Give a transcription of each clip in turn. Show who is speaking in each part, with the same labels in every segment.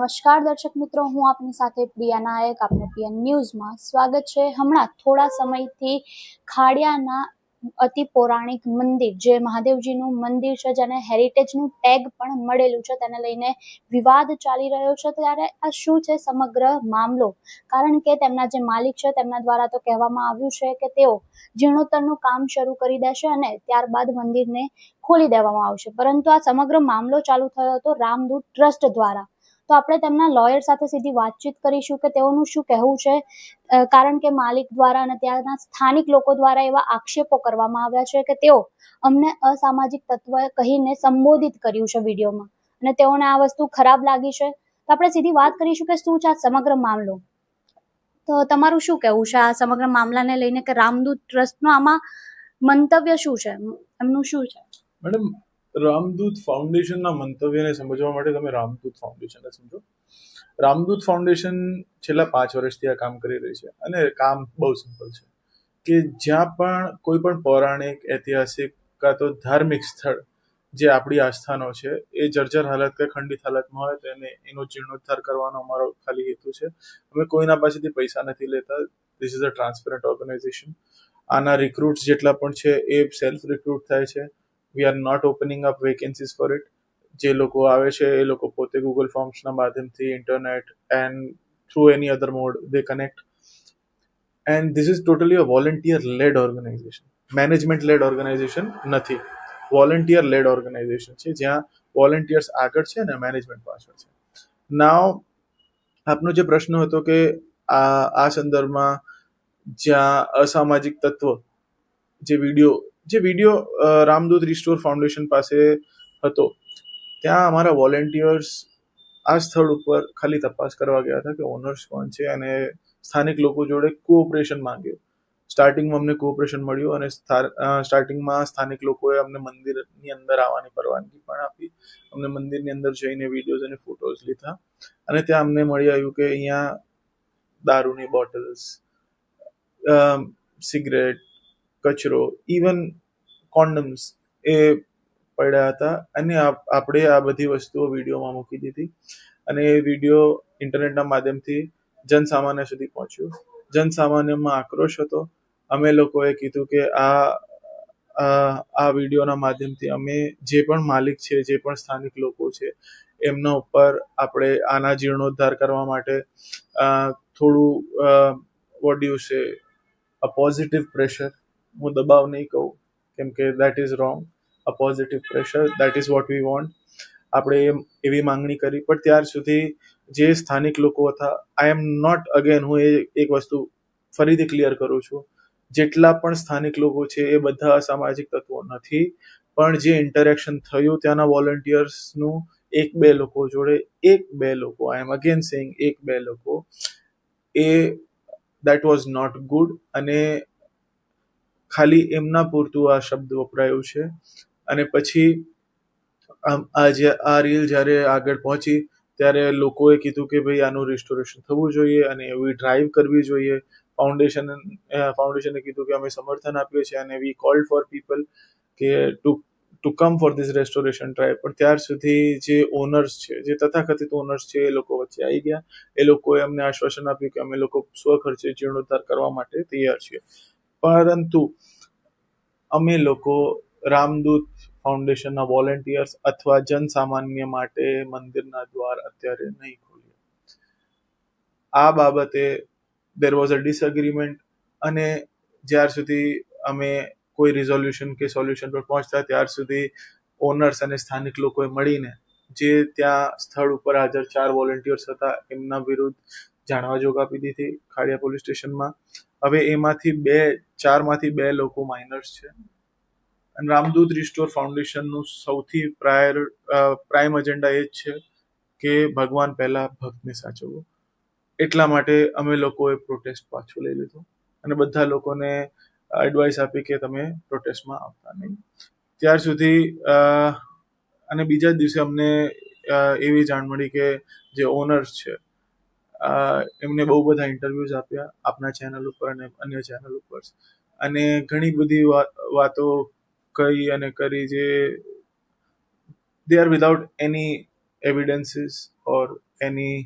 Speaker 1: નમસ્કાર દર્શક મિત્રો, હું આપની સાથે પ્રિયા નાયક. આપના પીએન ન્યૂઝમાં સ્વાગત છે. હમણાં થોડા સમયથી ખાડિયાના અતિ પૌરાણિક મંદિર, જે મહાદેવજીનું મંદિર છે, જેને હેરિટેજનું ટેગ પણ મળેલું છે, તેને લઈને વિવાદ ચાલી રહ્યો છે. ત્યારે આ શું છે સમગ્ર મામલો? કારણ કે તેમના જે માલિક છે તેમના દ્વારા તો કહેવામાં આવ્યું છે કે તેઓ જીર્ણોદ્ધારનું કામ શરૂ કરી દેશે અને ત્યારબાદ મંદિરને ખોલી દેવામાં આવશે. પરંતુ આ સમગ્ર મામલો ચાલુ થયો હતો રામદૂત ટ્રસ્ટ દ્વારા. તો આપણે તેમના લોયર સાથે સીધી વાતચીત કરીશું કે તેઓનું શું કહેવું છે, કારણ કે માલિક દ્વારા અને ત્યાંના સ્થાનિક લોકો દ્વારા એવા આક્ષેપો કરવામાં આવ્યા છે કે તેઓ અમને અસામાજિક તત્વ કહીને સંબોધિત કર્યું છે વિડીયોમાં, અને તેઓને આ વસ્તુ ખરાબ લાગી છે. તો આપણે સીધી વાત કરીશું કે શું છે આ સમગ્ર મામલો. તો તમારું શું કહેવું છે આ સમગ્ર મામલાને લઈને, કે રામદૂત ટ્રસ્ટનું આમાં મંતવ્ય શું છે, એમનું શું છે?
Speaker 2: મેડમ, રામદૂત ફાઉન્ડેશનના મંતવ્યને સમજવા માટે તમે રામદૂત ફાઉન્ડેશનને સમજો. રામદૂત ફાઉન્ડેશન છેલ્લા 5 વર્ષથી આ કામ કરી રહી છે, અને કામ બહુ સિમ્પલ છે કે જ્યાં પણ કોઈ પણ પૌરાણિક, ઐતિહાસિક કાં તો ધાર્મિક સ્થળ જે આપણી આસ્થાનો છે એ જર્જર હાલત કે ખંડિત હાલતમાં હોય તો એનો જીર્ણોદ્ધાર કરવાનો અમારો ખાલી હેતુ છે. અમે કોઈના પાસેથી પૈસા નથી લેતા. This is a transparent organisation. આના રિક્રુટ્સ જેટલા પણ છે એ સેલ્ફ રિક્રુટ થાય છે. We are not opening up vacancies for it. જે લોકો આવે છે એ લોકો પોતે ગૂગલ ફોર્મ્સના માધ્યમથી, internet and through any other mode they connect. And this is totally a volunteer led organisation. Management led organisation નથી, વોલન્ટિયર લેડ ઓર્ગેનાઇઝેશન છે, જ્યાં વોલન્ટિયર્સ આગળ છે અને મેનેજમેન્ટ પાછળ છે. નાવ આપનો જે પ્રશ્ન હતો કે આ સંદર્ભમાં જ્યાં અસામાજિક તત્વ જે વિડીયો રામદૂત રિસ્ટોર ફાઉન્ડેશન પાસે હતો, ત્યાં અમારા વોલેન્ટિયર્સ આ સ્થળ ઉપર ખાલી તપાસ કરવા ગયા હતા કે ઓનર્સ કોણ છે, અને સ્થાનિક લોકો જોડે કોઓપરેશન માંગ્યું. સ્ટાર્ટિંગમાં અમને કોઓપરેશન મળ્યું, અને સ્ટાર્ટિંગમાં સ્થાનિક લોકોએ અમને મંદિરની અંદર આવવાની પરવાનગી પણ આપી. અમને મંદિરની અંદર જઈને વિડીયોઝ અને ફોટોઝ લીધા, અને ત્યાં અમને મળી આવ્યું કે અહીંયા દારૂની બોટલ્સ, સિગરેટ, કચરો, ઇવન કોન્ડમ્સ એ પડ્યા હતા. અને આપણે આ બધી વસ્તુઓ વિડીયોમાં મૂકી દીધી, અને એ વિડીયો ઇન્ટરનેટના માધ્યમથી જનસામાન્ય સુધી પહોંચ્યો. જનસામાન્યમાં આક્રોશ હતો. અમે લોકોએ કીધું કે આ વિડીયોના માધ્યમથી અમે જે પણ માલિક છે, જે પણ સ્થાનિક લોકો છે, એમના ઉપર આપણે આના જીર્ણોદ્ધાર કરવા માટે થોડું what do you say, a positive pressure, હું દબાવ નહીં કહું કેમ કે that is wrong, a positive pressure, that is what we want. આપણે એવી માંગણી કરી. પણ ત્યાર સુધી જે સ્થાનિક લોકો હતા, આઈ એમ નોટ, અગેન હું એક વસ્તુ ફરીથી ક્લિયર કરું છું, જેટલા પણ સ્થાનિક લોકો છે એ બધા અસામાજિક તત્વો નથી. પણ જે ઇન્ટરેક્શન થયું ત્યાંના વોલન્ટિયર્સનું 1-2 લોકો જોડે, 1-2 લોકો, આઈ એમ અગેન સેઇંગ 1-2 લોકો, એ દેટ વોઝ નોટ ગુડ. અને ખાલી એમના પૂરતું આ શબ્દ વપરાયું છે. અને પછી આ રીલ જ્યારે આગળ પહોંચી ત્યારે લોકોએ કીધું કે ભાઈ આનું રિસ્ટોરેશન થવું જોઈએ અને એવી ડ્રાઈવ કરવી જોઈએ. ફાઉન્ડેશને કીધું કે અમે સમર્થન આપીએ છીએ, અને વી કોલ્ડ ફોર પીપલ કે to come for this restoration drive. પણ ત્યાર સુધી જે ઓનર્સ છે, જે તથાકથિત ઓનર્સ છે, એ લોકો વચ્ચે આવી ગયા. એ લોકોએ અમને આશ્વાસન આપ્યું કે અમે લોકો સ્વખર્ચે જીર્ણોદ્ધાર કરવા માટે તૈયાર છીએ. પરંતુ અમે લોકો રામદૂત ફાઉન્ડેશનના વોલેન્ટિયર્સ અથવા જનસામાન્ય માટે મંદિરના દ્વાર અત્યારે નહીં ખોલીએ. આ બાબતે દેર વોઝ અ ડિસએગ્રીમેન્ટ, અને જ્યાર સુધી અમે કોઈ રિઝોલ્યુશન કે સોલ્યુશન પર પહોંચતા ત્યાર સુધી ઓનર્સ અને સ્થાનિક લોકોએ મળીને જે ત્યાં સ્થળ ઉપર હાજર 4 વોલેન્ટિયર્સ હતા એમના વિરુદ્ધ જાણવા જોગ આપી દીધી ખાડિયા પોલીસ સ્ટેશનમાં. હવે એમાંથી 4માંથી 2 લોકો માઇનર્સ છે. અને રામદૂત રિસ્ટોર ફાઉન્ડેશનનું સૌથી પ્રાઇમ એજન્ડા એ જ છે કે ભગવાન પહેલા ભક્તને સાચવવો. એટલા માટે અમે લોકોએ પ્રોટેસ્ટ પાછું લઈ લીધું, અને બધા લોકોને એડવાઇસ આપી કે તમે પ્રોટેસ્ટમાં આવતા નહીં. ત્યાર સુધી અને બીજા જ દિવસે અમને એવી જાણ મળી કે જે ઓનર્સ છે એમને બહુ બધા ઇન્ટરવ્યૂઝ આપ્યા આપના ચેનલ ઉપર અને અન્ય ચેનલ ઉપર, અને ઘણી બધી વાતો કહી અને કરી જે they are without any evidences or any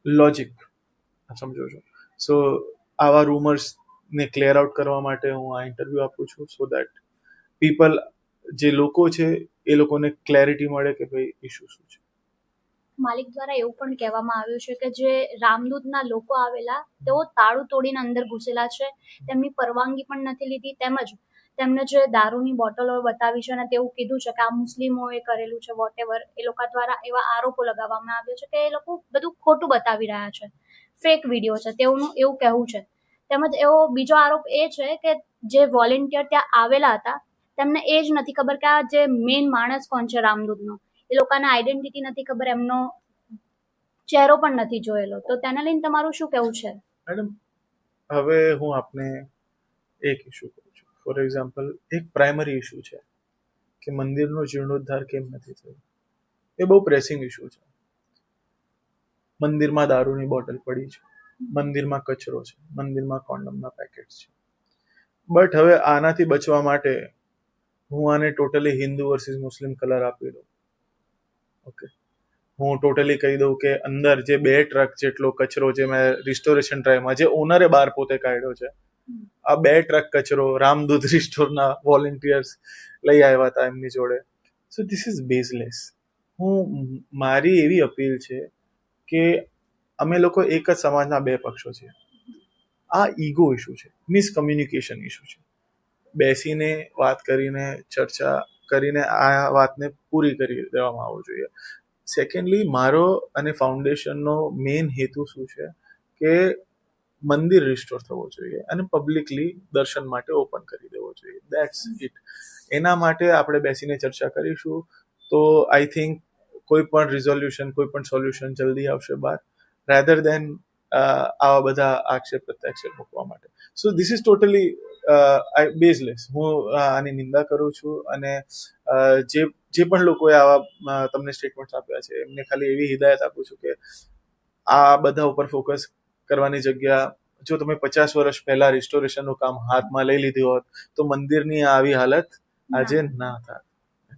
Speaker 2: logic સમજો છો. સો આવા રૂમર્સને ક્લિયર આઉટ કરવા માટે હું આ ઇન્ટરવ્યૂ આપું છું, સો દેટ પીપલ, જે લોકો છે એ લોકોને ક્લેરિટી મળે કે ભાઈ ઇશ્યુ શું છે.
Speaker 1: માલિક દ્વારા એવું પણ કહેવામાં આવ્યું છે કે જે રામદૂતના લોકો આવેલા તેઓ તાળું તોડીને અંદર ઘૂસેલા છે, તેમની પરવાનગી પણ નથી લીધી, તેમજ તેમને જે દારૂની બોટલો બતાવી છે અને તેવું કીધું છે કે આ મુસ્લિમોએ કરેલું છે, વોટેવર એ લોકો દ્વારા એવા આરોપો લગાવવામાં આવ્યો છે કે એ લોકો બધું ખોટું બતાવી રહ્યા છે, ફેક વિડીયો છે તેઓનું એવું કહેવું છે. તેમજ એવો બીજો આરોપ એ છે કે જે વોલેન્ટિયર ત્યાં આવેલા હતા તેમને એ જ નથી ખબર કે આ જે મેઇન માણસ કોણ છે રામદૂતનો, એ લોકોને આઈડેન્ટિટી નથી ખબર, એમનો ચહેરો પણ નથી જોયેલો. તો તેને લઈને તમારું શું કહેવું છે?
Speaker 2: મેડમ, હવે હું આપને એક ઇશ્યુ કહું છું. ફોર એક્ઝામ્પલ, એક પ્રાઇમરી ઇશ્યુ છે કે મંદિરનો જીર્ણોદ્ધાર કેમ નથી થયો. એ બહુ પ્રેસિંગ ઇશ્યુ છે. મંદિરમાં દારૂની બોટલ પડી છે, મંદિરમાં કચરો છે, મંદિરમાં કોન્ડમના પેકેટ્સ છે. બટ હવે આનાથી બચવા માટે હું આને ટોટલી હિન્દુ વર્સિસ મુસ્લિમ કલર આપી દઉં. ઓકે, હું ટોટલી કહી દઉં કે અંદર જે 2 ટ્રક જેટલો કચરો જે મેં રિસ્ટોરેશન ડ્રાઈવમાં જે ઓનરે બહાર પોતે કાઢ્યો છે, આ 2 ટ્રક કચરો રામદૂત રિસ્ટોરના વોલેન્ટિયર્સ લઈ આવ્યા હતા એમની જોડે. So this is baseless. મારી એવી અપીલ છે કે અમે લોકો એક જ સમાજના 2 પક્ષો છીએ. આ ઈગો ઇશ્યુ છે, મિસકમ્યુનિકેશન ઇશ્યુ છે. બેસીને વાત કરીને, ચર્ચા કરીને આ વાતને પૂરી કરી દેવામાં આવવું જોઈએ. સેકન્ડલી, મારો અને ફાઉન્ડેશનનો મેઇન હેતુ શું છે કે મંદિર રિસ્ટોર થવો જોઈએ અને પબ્લિકલી દર્શન માટે ઓપન કરી દેવો જોઈએ. That's it. એના માટે આપણે બેસીને ચર્ચા કરીશું તો આઈ થિંક કોઈ પણ રિઝોલ્યુશન, કોઈ પણ સોલ્યુશન જલ્દી આવશે બહાર, રેધર દેન આવા બધા આક્ષેપ પ્રત્યાક્ષેપ મૂકવા માટે. So this is totally baseless. હું આની નિંદા કરું છું અને જે પણ લોકોએ આવા તમને સ્ટેટમેન્ટ્સ આપ્યા છે એમને ખાલી એવી હિદાયત આપું છું કે આ બધા ઉપર ફોકસ કરવાની જગ્યા, જો તમે 50 વર્ષ પહેલા રિસ્ટોરેશનનું કામ હાથમાં લઈ લીધું હોત તો મંદિરની આવી હાલત આજે ના થાય.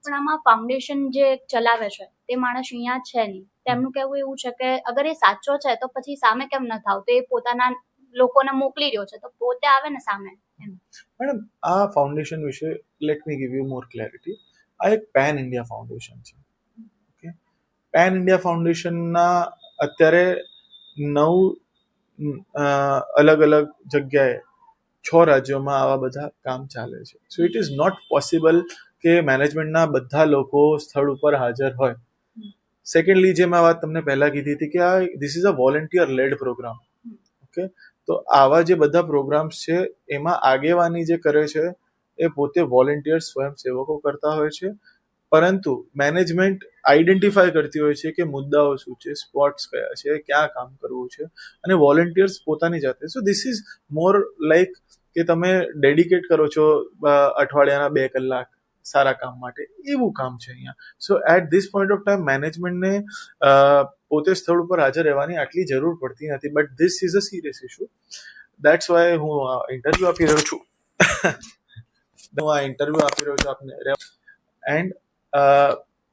Speaker 1: પણ આમાં ફાઉન્ડેશન જે ચલાવે છે તે માણસ અહીંયા છે નહીં, તેમનું કહેવું એવું છે કે અગર એ સાચો છે તો પછી સામે કેમ ન થાવ, તો એ પોતાના લોકોને મોકલી રહ્યો છે તો પોતે આવે ને સામે.
Speaker 2: મેડમ, આ ફાઉન્ડેશન વિશે let me give you more clarity. આ એક પેન ઇન્ડિયા ફાઉન્ડેશન છે. ઓકે, પેન ઇન્ડિયા ફાઉન્ડેશનના અત્યારે 9 અલગ અલગ જગ્યાએ 6 રાજ્યોમાં આવા બધા કામ ચાલે છે. So it is not possible કે મેનેજમેન્ટના બધા લોકો સ્થળ ઉપર હાજર હોય. સેકન્ડલી, જે મેં વાત તમને પહેલા કીધી હતી કે આ this is a volunteer led programme. Okay, તો આવા જે બધા પ્રોગ્રામ્સ છે એમાં આગેવાની જે કરે છે એ પોતે વોલેન્ટિયર સ્વયંસેવકો કરતા હોય છે, પરંતુ મેનેજમેન્ટ આઈડેન્ટિફાય કરતી હોય છે કે મુદ્દાઓ શું છે, સ્પોટ્સ કયા છે, ક્યાં કામ કરવું છે, અને વોલેન્ટિયર્સ પોતાની જાતે. સો ધીસ ઇઝ મોર લાઈક કે તમે ડેડિકેટ કરો છો અઠવાડિયાના 2 કલાક સારા કામ માટે, એવું કામ છે અહીંયા. So at this point of time મેનેજમેન્ટને પોતે સ્થળ ઉપર હાજર રહેવાની આટલી જરૂર પડતી નથી. But this is a serious issue. That's why હું ઇન્ટરવ્યુ આપી રહ્યો છું. આપને એન્ડ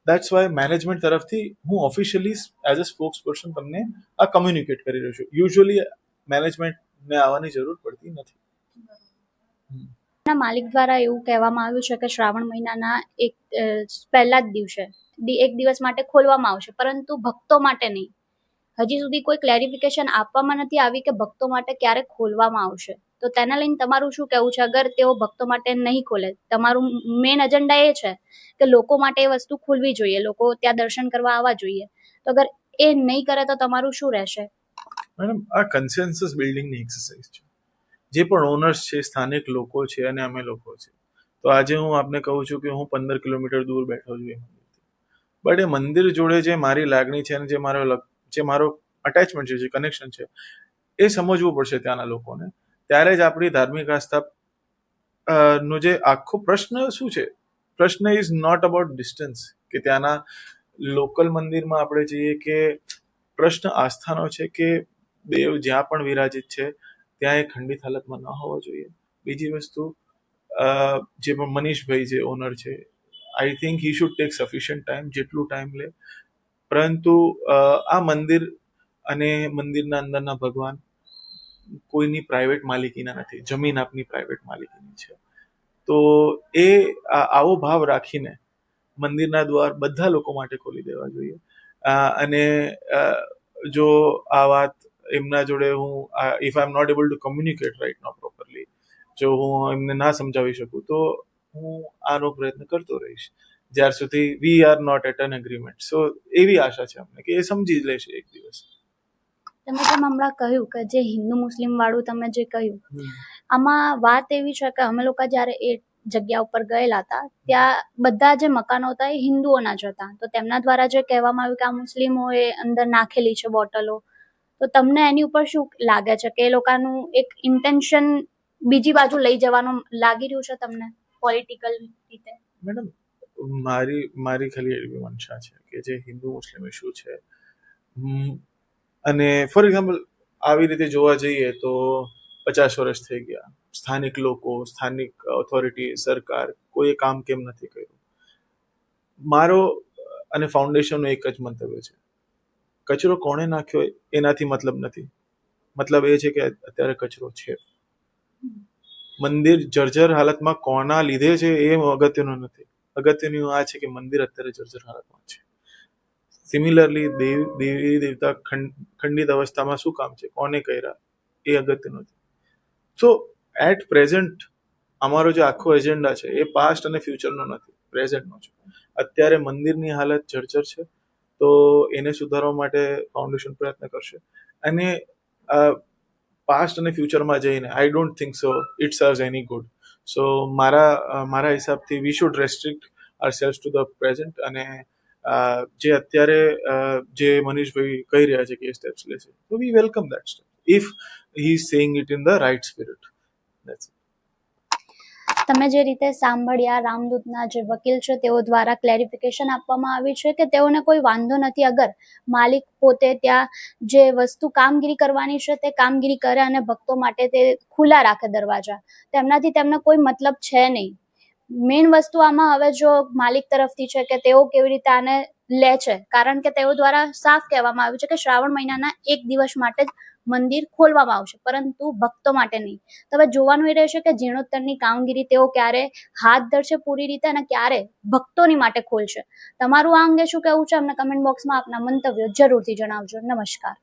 Speaker 2: દેટ્સ વાય મેનેજમેન્ટ તરફથી હું officially as a spokes person તમને આ કમ્યુનિકેટ કરી રહ્યો છું. યુઝ્યુઅલી મેનેજમેન્ટને આવવાની જરૂર પડતી નથી.
Speaker 1: માલિક દ્વારા એવું કહેવામાં આવ્યું છે કે શ્રાવણ મહિનાના પહેલા જ દિવસે એક દિવસ માટે ખોલવામાં આવશે, પરંતુ ભક્તો માટે નહીં. હજી સુધી કોઈ ક્લેરિફિકેશન આપવામાં નથી આવી કે ભક્તો માટે ક્યારે ખોલવામાં આવશે. તો તેના લઈને તમારું શું કહેવું છે? અગર તેઓ ભક્તો માટે નહીં ખોલે, તમારું મેઇન એજન્ડા એ છે કે લોકો માટે એ વસ્તુ ખુલવી જોઈએ, લોકો ત્યાં દર્શન કરવા આવવા જોઈએ, તો અગર એ નહીં કરે તો તમારું શું રહેશે?
Speaker 2: મેડમ, આ કન્સેન્સસ બિલ્ડિંગની એક્સરસાઇઝ છે. જે પણ ઓનર્સ છે, સ્થાનિક લોકો છે અને અમે લોકો છે. તો આજે હું આપને કહું છું કે હું 15 કિલોમીટર દૂર બેઠો છું એ મંદિરથી, બટ એ મંદિર જોડે જે મારી લાગણી છે અને જે મારો અટેચમેન્ટ છે, જે કનેક્શન છે, એ સમજવું પડશે ત્યાંના લોકોને. ત્યારે જ આપણી ધાર્મિક આસ્થા નો જે આખો પ્રશ્ન શું છે, પ્રશ્ન ઇઝ નોટ અબાઉટ ડિસ્ટન્સ કે ત્યાંના લોકલ મંદિરમાં આપણે જઈએ, કે પ્રશ્ન આસ્થાનો છે કે દેવ જ્યાં પણ વિરાજિત છે ત્યાં એ ખંડિત હાલતમાં ન હોવો જોઈએ. બીજી વસ્તુ, જે મનીષભાઈ જે ઓનર છે, I think he should take sufficient time, જેટલું ટાઈમ લે પરંતુ આ મંદિર અને મંદિરના અંદરના ભગવાન કોઈની પ્રાઇવેટ માલિકીના નથી, જમીન આપની પ્રાઇવેટ માલિકીની છે. તો એ આવો ભાવ રાખીને મંદિરના દ્વાર બધા લોકો માટે ખોલી દેવા જોઈએ. અને જો આ વાત એમના જોડે હું if I am not able to communicate right now properly, જો હું એમને ના સમજાવી શકું તો હું આનો પ્રયત્ન કરતો રહીશ જ્યાર સુધી we are not at an agreement. So એવી આશા છે અમને કે એ સમજી જ લેશે એક દિવસ.
Speaker 1: તમે જેમ હમણાં કહ્યું કે જે હિન્દુ મુસ્લિમ વાળું તમે જે કહ્યું, આમાં વાત એવી છે કે અમે લોકો જ્યારે એ જગ્યા ઉપર ગયેલા હતા ત્યાં બધા જે મકાનો હતા એ હિન્દુઓના જ હતા. તો તેમના દ્વારા જે કહેવામાં આવ્યું કે આ મુસ્લિમોએ અંદર નાખેલી છે બોટલો, તો તમને એની ઉપર શું લાગે છે કે એ લોકોનું એક ઇન્ટેન્શન બીજી બાજુ લઈ જવાનું લાગી રહ્યું છે તમને પોલિટિકલ રીતે?
Speaker 2: મેડમ, મારી ખાલી એવી મનસા છે કે જે હિન્દુ મુસ્લિમ ઇશ્યુ છે, અને ફોર એક્ઝામ્પલ આવી રીતે જોવા જઈએ તો 50 વર્ષ થઈ ગયા, સ્થાનિક લોકો, સ્થાનિક ઓથોરિટી, સરકાર કોઈ કામ કેમ નથી કર્યું? મારો અને ફાઉન્ડેશનનો એક જ મંતવ્ય છે, કચરો કોણે નાખ્યો એનાથી મતલબ નથી, મતલબ એ છે કે અત્યારે કચરો છે. મંદિર જર્જર હાલતમાં કોના લીધે છે એ અગત્યનું નથી, અગત્યનું આ છે કે મંદિર અત્યારે જર્જર હાલતમાં છે. સિમિલરલી દેવી દેવતા ખંડિત અવસ્થામાં શું કામ છે, કોને કર્યા, એ અગત્યનું નથી. સો એટ પ્રેઝન્ટ અમારો જે આખો એજન્ડા છે એ પાસ્ટ અને ફ્યુચરનો નથી, પ્રેઝન્ટનો છે. અત્યારે મંદિરની હાલત જર્જર છે, તો એને સુધારવા માટે ફાઉન્ડેશન પ્રયત્ન કરશે. અને પાસ્ટ અને ફ્યુચરમાં જઈને I don't think so it serves any good. So મારા હિસાબથી we should restrict ourselves to the present. અને જે અત્યારે જે મનીષભાઈ કહી રહ્યા છે કે સ્ટેપ્સ લેશે, તો we welcome that step if he is saying it in the right spirit. That's it.
Speaker 1: તમે જે રીતે સાંભળ્યા, રામદૂતના જે વકીલ છે તેઓ દ્વારા ક્લેરિફિકેશન આપવામાં આવ્યું છે કે તેઓને કોઈ વાંધો નથી અગર માલિક પોતે ત્યાં જે વસ્તુ કામગીરી કરવાની છે તે કામગીરી કરે અને ભક્તો માટે તે ખુલ્લા રાખે દરવાજા, તેમનાથી તેમને કોઈ મતલબ છે નહીં. મેઇન વસ્તુ આમાં હવે જો માલિક તરફથી છે કે તેઓ કેવી રીતે આને લે છે, કારણ કે તેઓ દ્વારા સાફ કહેવામાં આવ્યું છે કે શ્રાવણ મહિનાના એક દિવસ માટે જ મંદિર ખોલવામાં આવશે, પરંતુ ભક્તો માટે નહીં. તો હવે જોવાનું એ રહેશે કે જીર્ણોદ્ધારની કામગીરી તેઓ ક્યારે હાથ ધરશે પૂરી રીતે અને ક્યારે ભક્તોની માટે ખોલશે. તમારું આ અંગે શું કહેવું છે અમને કમેન્ટ બોક્સમાં આપના મંતવ્યો જરૂરથી જણાવજો. નમસ્કાર.